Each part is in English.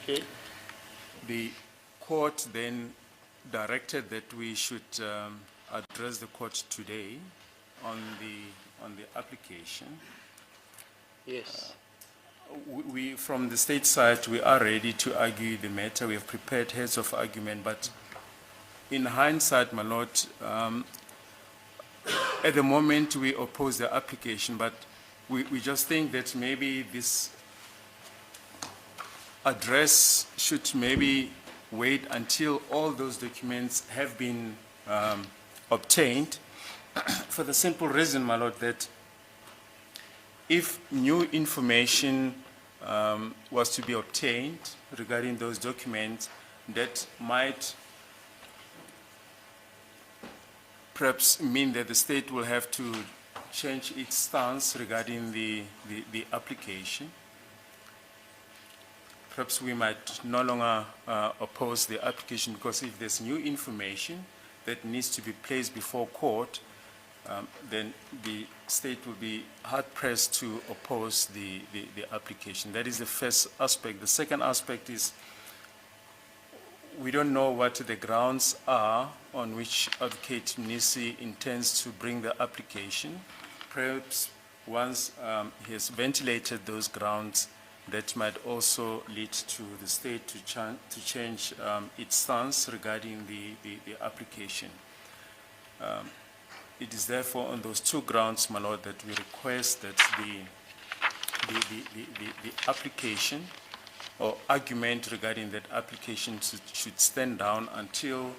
Okay. The court then directed that we should address the court today on the application. Yes. We, from the state side, we are ready to argue the matter. We have prepared heads of argument, but in hindsight, my lord, at the moment we oppose the application, but we just think that maybe this address should maybe wait until all those documents have been obtained, for the simple reason, my lord, that if new information was to be obtained regarding those documents, that might perhaps mean that the state will have to change its stance regarding the application. Perhaps we might no longer oppose the application, because if there's new information that needs to be placed before court, then the state will be hard-pressed to oppose the application. That is the first aspect. The second aspect is we don't know what the grounds are on which Advocate Nisi intends to bring the application. Perhaps once he has ventilated those grounds, that might also lead to the state to change its stance regarding the application. It is therefore on those two grounds, my lord, that we request that the application or argument regarding that application should stand down until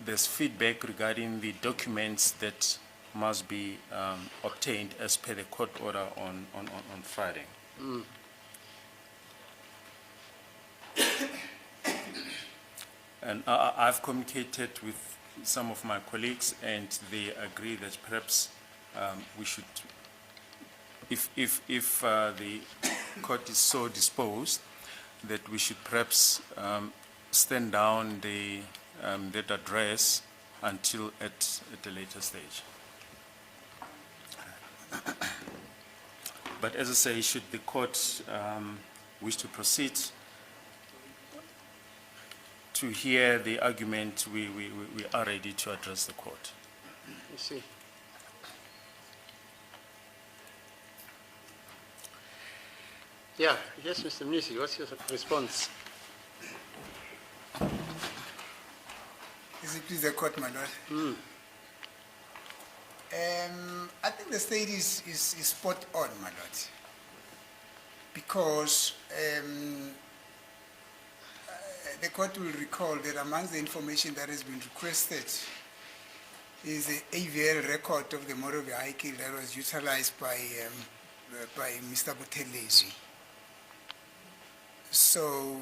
there's feedback regarding the documents that must be obtained as per the court order on Friday. Mm. And I've communicated with some of my colleagues, and they agree that perhaps we should, if the court is so disposed, that we should perhaps stand down that address until at a later stage. But as I say, should the court wish to proceed to hear the argument, we are ready to address the court. I see. Yeah, yes, Mr. Nisi, what's your response? Is it please the court, my lord? Mm. I think the state is spot on, my lord, because the court will recall that amongst the information that has been requested is the AVL record of the motor vehicle that was utilized by Mr. Buthelezi. So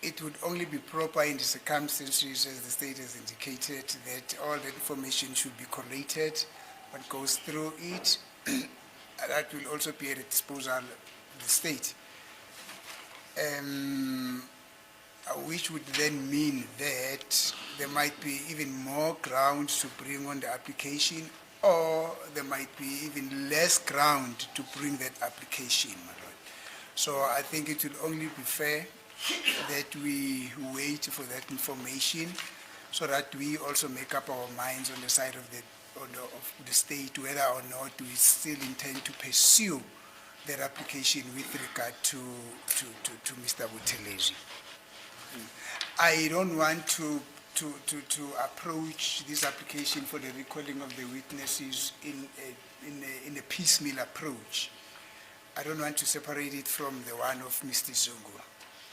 it would only be proper in the circumstances, as the state has indicated, that all the information should be collated, what goes through it. That will also be at the disposal of the state. Which would then mean that there might be even more grounds to bring on the application, or there might be even less ground to bring that application, my lord. So I think it will only be fair that we wait for that information, so that we also make up our minds on the side of the state whether or not we still intend to pursue that application with regard to Mr. Buthelezi. I don't want to approach this application for the recalling of the witnesses in a piecemeal approach. I don't want to separate it from the one of Mr. Zungu.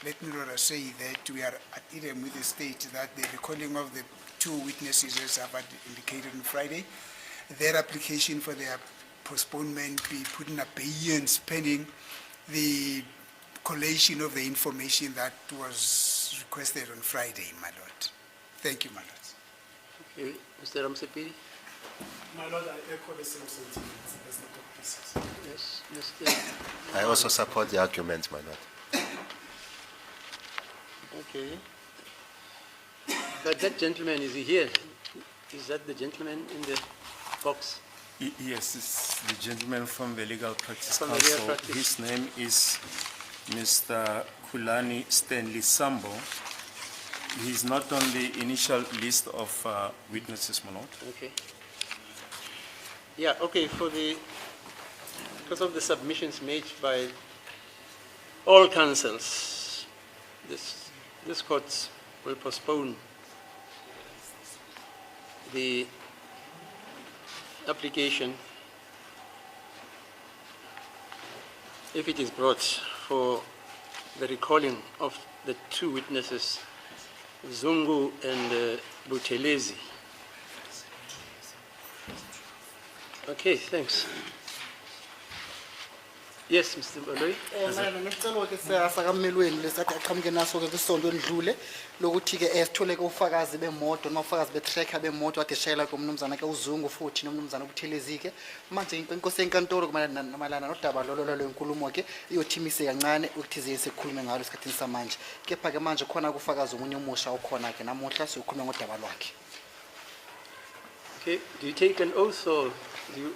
Let me rather say that we are at idem with the state that the recalling of the two witnesses, as I've indicated on Friday, their application for their postponement be put in abeyance pending the collation of the information that was requested on Friday, my lord. Thank you, my lord. Okay, Mr. Ramsepiri? My lord, I echo the same sentiments as the court pieces. Yes, Mr. I also support the argument, my lord. Okay. But that gentleman, is he here? Is that the gentleman in the box? Yes, it's the gentleman from the Legal Practice From the Legal Council. Practice. His name is Mr. Kulani Stanley Sambo. He's not on the initial list of witnesses, my lord. Okay. Yeah, okay, because of the submissions made by all councils, this court will postpone the application if it is brought for the recalling of the two witnesses, Zungu and Buthelezi. Okay, thanks. Yes, Mr. Baloyi. Mayelana nesicelo ke sakamelweni lesathi aqhamuke naso ke kwisonto elidlule lokuthi ke sithole ke ufakazi bemoto noma ufakazi betracker bemoto ade shayela komnumzana ke uZungu futhi nomnumzana uButhelezi ke manje inkosi enkantolo kumalana nodaba lolo lenkulumo ke iyothimise kancane ukuthi ize sekukhulume ngalo esikhathini samanje kepha ke manje khona kufakazi omunye umusha okhona ke namuhla sikhuluma ngodaba lwakhe. Okay, do you take an oath or do you